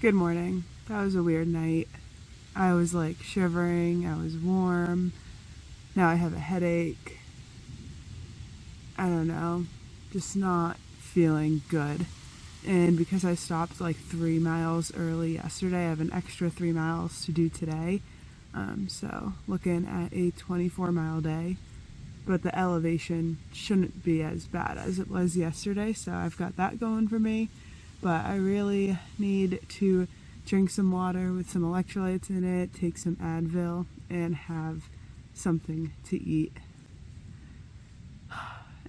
Good morning. That was a weird night. I was like shivering, I was warm. Now I have a headache. I don't know, just not feeling good. And because I stopped like 3 miles early yesterday, I have an extra 3 miles to do today. So looking at a 24-mile day, but the elevation shouldn't be as bad as it was yesterday, so I've got that going for me. But I really need to drink some water with some electrolytes in it, take some Advil, and have something to eat.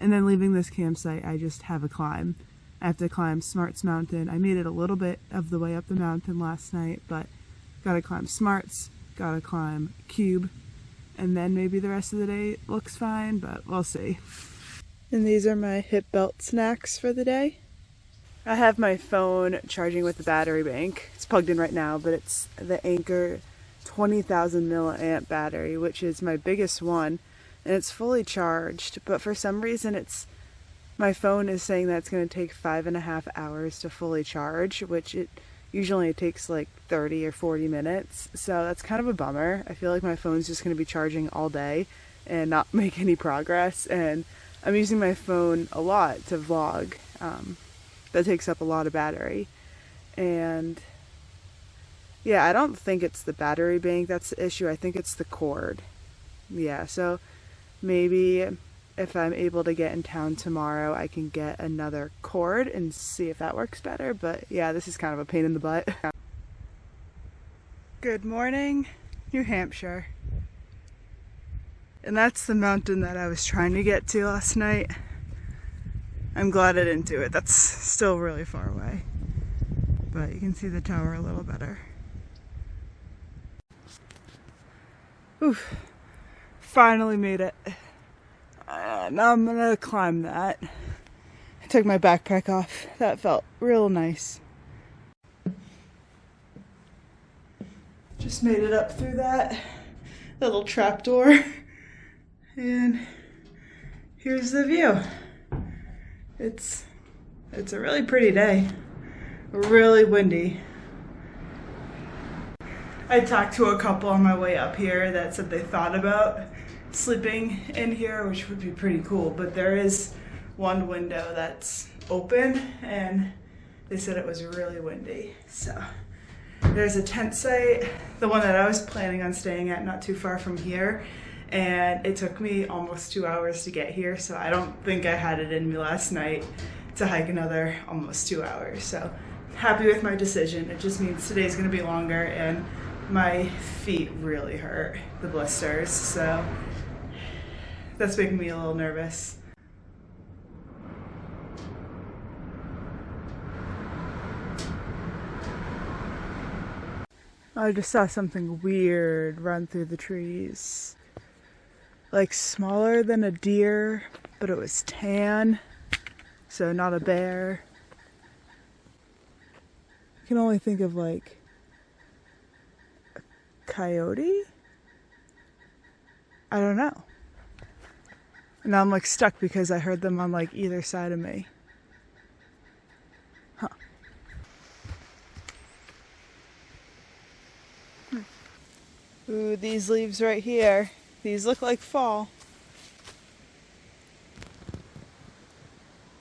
And then leaving this campsite, I just have a climb. I have to climb Smarts Mountain. I made it a little bit of the way up the mountain last night, but gotta climb Smarts, gotta climb Cube, and then maybe the rest of the day looks fine, but we'll see. And these are my hip belt snacks for the day. I have my phone charging with the battery bank. It's plugged in right now, but it's the Anchor 20,000 milliamp battery, which is my biggest one, and it's fully charged. But for some reason, my phone is saying that it's going to take 5.5 hours to fully charge, which it usually takes like 30 or 40 minutes. So that's kind of a bummer. I feel like my phone's just going to be charging all day and not make any progress. And I'm using my phone a lot to vlog. That takes up a lot of battery. And yeah, I don't think it's the battery bank that's the issue. I think it's the cord. Yeah, so maybe if I'm able to get in town tomorrow, I can get another cord and see if that works better. But yeah, this is kind of a pain in the butt. Good morning, New Hampshire. And that's the mountain that I was trying to get to last night. I'm glad I didn't do it. That's still really far away. But you can see the tower a little better. Oof. Finally made it. Now I'm gonna climb that. I took my backpack off. That felt real nice. Just made it up through that little trapdoor. And here's the view. It's a really pretty day. Really windy. I talked to a couple on my way up here that said they thought about sleeping in here, which would be pretty cool, but there is one window that's open and they said it was really windy. So there's a tent site, the one that I was planning on staying at, not too far from here, and it took me almost 2 hours to get here, so I don't think I had it in me last night to hike another almost 2 hours. So happy with my decision. It just means today's gonna be longer and my feet really hurt, the blisters, so that's making me a little nervous. I just saw something weird run through the trees. Like smaller than a deer, but it was tan, so not a bear. I can only think of like a coyote? I don't know. And now I'm like stuck because I heard them on like either side of me. Huh. Ooh, these leaves right here. These look like fall.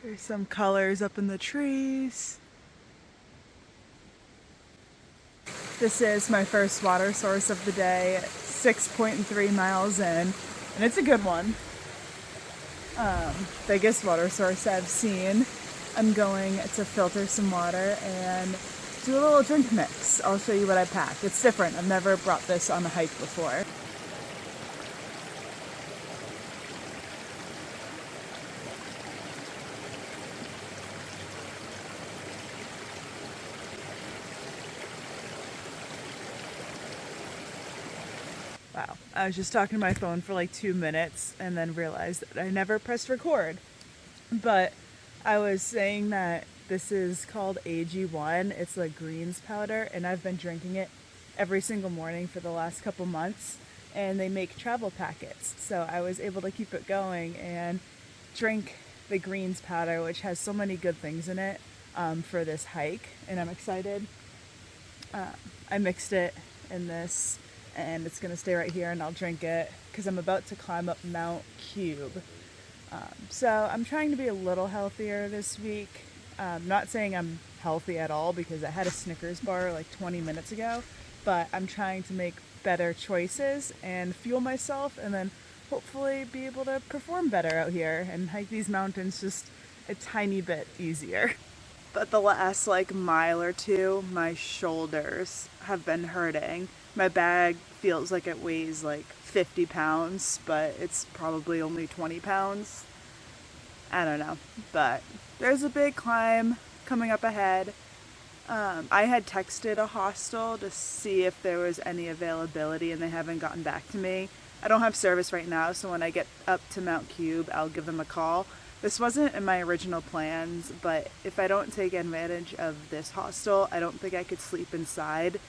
There's some colors up in the trees. This is my first water source of the day, 6.3 miles in, and it's a good one. Biggest water source I've seen. I'm going to filter some water and do a little drink mix. I'll show you what I packed. It's different. I've never brought this on a hike before. Wow, I was just talking to my phone for like 2 minutes and then realized that I never pressed record. But I was saying that this is called AG1. It's like greens powder, and I've been drinking it every single morning for the last couple months. And they make travel packets, so I was able to keep it going and drink the greens powder, which has so many good things in it for this hike, and I'm excited I mixed it in this, and it's gonna stay right here, and I'll drink it because I'm about to climb up Mount Cube. So I'm trying to be a little healthier this week. Not saying I'm healthy at all because I had a Snickers bar like 20 minutes ago, but I'm trying to make better choices and fuel myself, and then hopefully be able to perform better out here and hike these mountains just a tiny bit easier. But the last like mile or two, my shoulders have been hurting. My bag feels like it weighs like 50 pounds, but it's probably only 20 pounds. I don't know, but there's a big climb coming up ahead. I had texted a hostel to see if there was any availability, and they haven't gotten back to me. I don't have service right now, so when I get up to Mount Cube, I'll give them a call. This wasn't in my original plans, but if I don't take advantage of this hostel, I don't think I could sleep inside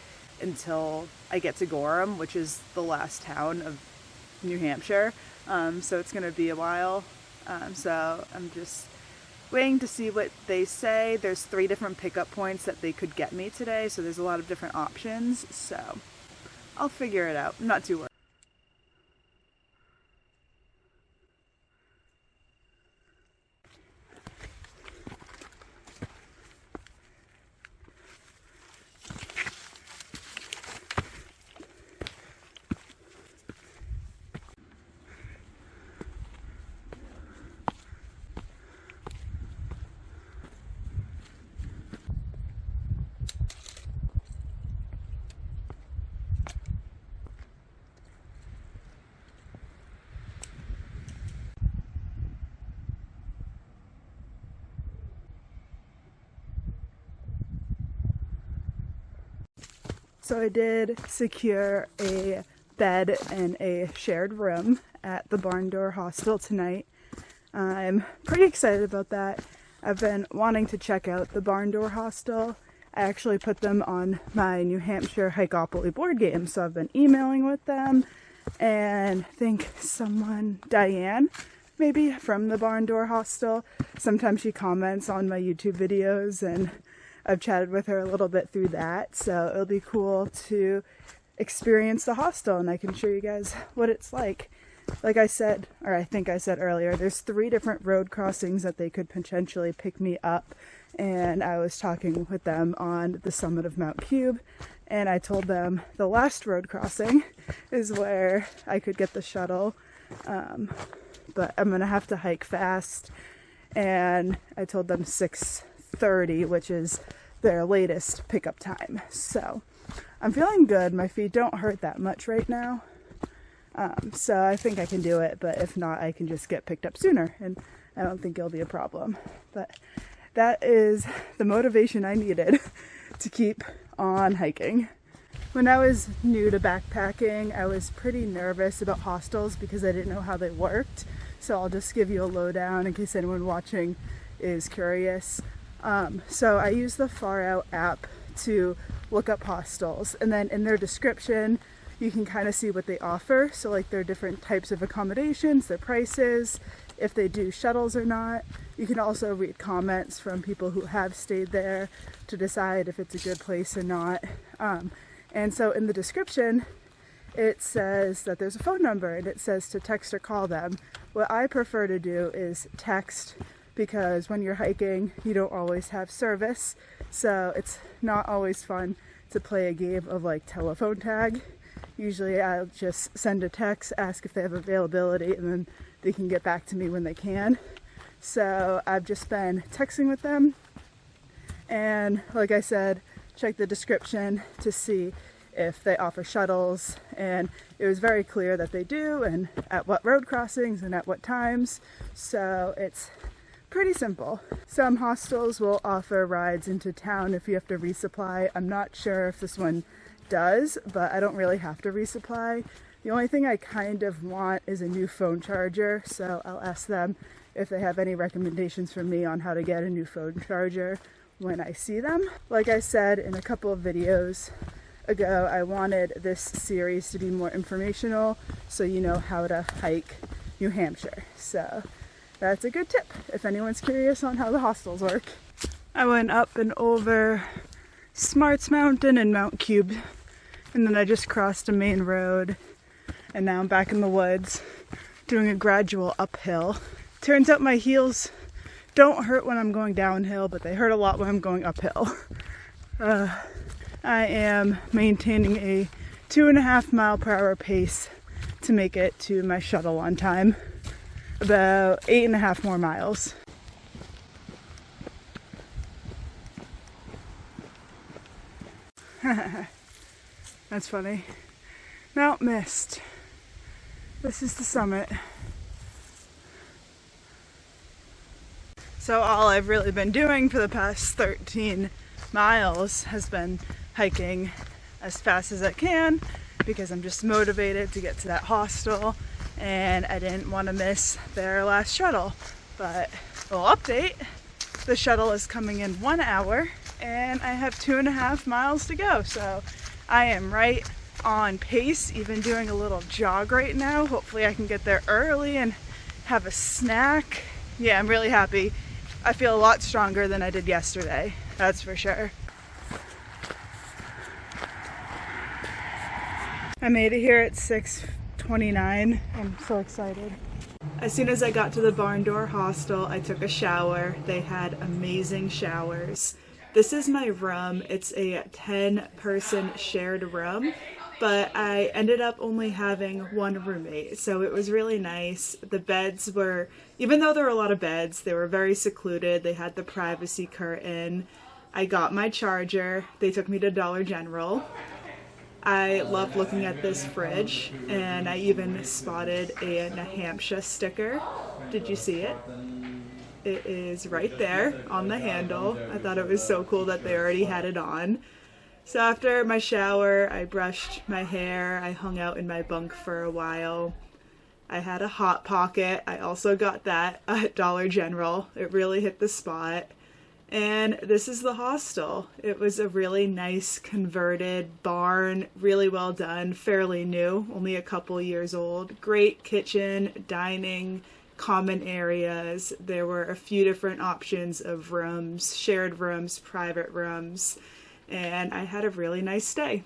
until I get to Gorham, which is the last town of New Hampshire. So it's going to be a while. So I'm just waiting to see what they say. There's 3 different pickup points that they could get me today, so there's a lot of different options. So I'll figure it out. I'm not too worried. So I did secure a bed and a shared room at the Barn Door Hostel tonight. I'm pretty excited about that. I've been wanting to check out the Barn Door Hostel. I actually put them on my New Hampshire Hike-opoly board game, so I've been emailing with them, and I think someone, Diane, maybe from the Barn Door Hostel, sometimes she comments on my YouTube videos, and I've chatted with her a little bit through that, so it'll be cool to experience the hostel, and I can show you guys what it's like. Like I said, or I think I said earlier, there's 3 different road crossings that they could potentially pick me up, and I was talking with them on the summit of Mount Cube, and I told them the last road crossing is where I could get the shuttle, but I'm gonna have to hike fast, and I told them 6:30, which is their latest pickup time. So I'm feeling good. My feet don't hurt that much right now. So I think I can do it, but if not, I can just get picked up sooner, and I don't think it'll be a problem. But that is the motivation I needed to keep on hiking. When I was new to backpacking, I was pretty nervous about hostels because I didn't know how they worked. So I'll just give you a lowdown in case anyone watching is curious. So I use the Farout App to look up hostels, and then in their description you can kind of see what they offer. So like their different types of accommodations, their prices, if they do shuttles or not. You can also read comments from people who have stayed there to decide if it's a good place or not. And so in the description it says that there's a phone number, and it says to text or call them. What I prefer to do is text, because when you're hiking you don't always have service, so it's not always fun to play a game of like telephone tag. Usually I'll just send a text, ask if they have availability, and then they can get back to me when they can. So I've just been texting with them, and like I said, check the description to see if they offer shuttles, and it was very clear that they do, and at what road crossings and at what times. So it's pretty simple. Some hostels will offer rides into town if you have to resupply. I'm not sure if this one does, but I don't really have to resupply. The only thing I kind of want is a new phone charger, so I'll ask them if they have any recommendations for me on how to get a new phone charger when I see them. Like I said in a couple of videos ago, I wanted this series to be more informational, so you know how to hike New Hampshire. So that's a good tip if anyone's curious on how the hostels work. I went up and over Smarts Mountain and Mount Cube, and then I just crossed a main road, and now I'm back in the woods doing a gradual uphill. Turns out my heels don't hurt when I'm going downhill, but they hurt a lot when I'm going uphill. I am maintaining a 2.5 mile per hour pace to make it to my shuttle on time. About 8.5 more miles. That's funny. Mount Mist. This is the summit. So all I've really been doing for the past 13 miles has been hiking as fast as I can because I'm just motivated to get to that hostel, and I didn't want to miss their last shuttle. But little update, the shuttle is coming in 1 hour and I have 2.5 miles to go. So I am right on pace, even doing a little jog right now. Hopefully I can get there early and have a snack. Yeah, I'm really happy. I feel a lot stronger than I did yesterday, that's for sure. I made it here at 6:29. I'm so excited. As soon as I got to the Barn Door Hostel, I took a shower. They had amazing showers. This is my room. It's a 10-person shared room, but I ended up only having one roommate, so it was really nice. The beds were, even though there were a lot of beds, they were very secluded. They had the privacy curtain. I got my charger. They took me to Dollar General. I love looking at this fridge, and I even spotted a Hampshire sticker. Did you see it? It is right there on the handle. I thought it was so cool that they already had it on. So after my shower, I brushed my hair. I hung out in my bunk for a while. I had a Hot Pocket. I also got that at Dollar General. It really hit the spot. And this is the hostel. It was a really nice converted barn, really well done, fairly new, only a couple years old. Great kitchen, dining, common areas. There were a few different options of rooms, shared rooms, private rooms, and I had a really nice stay.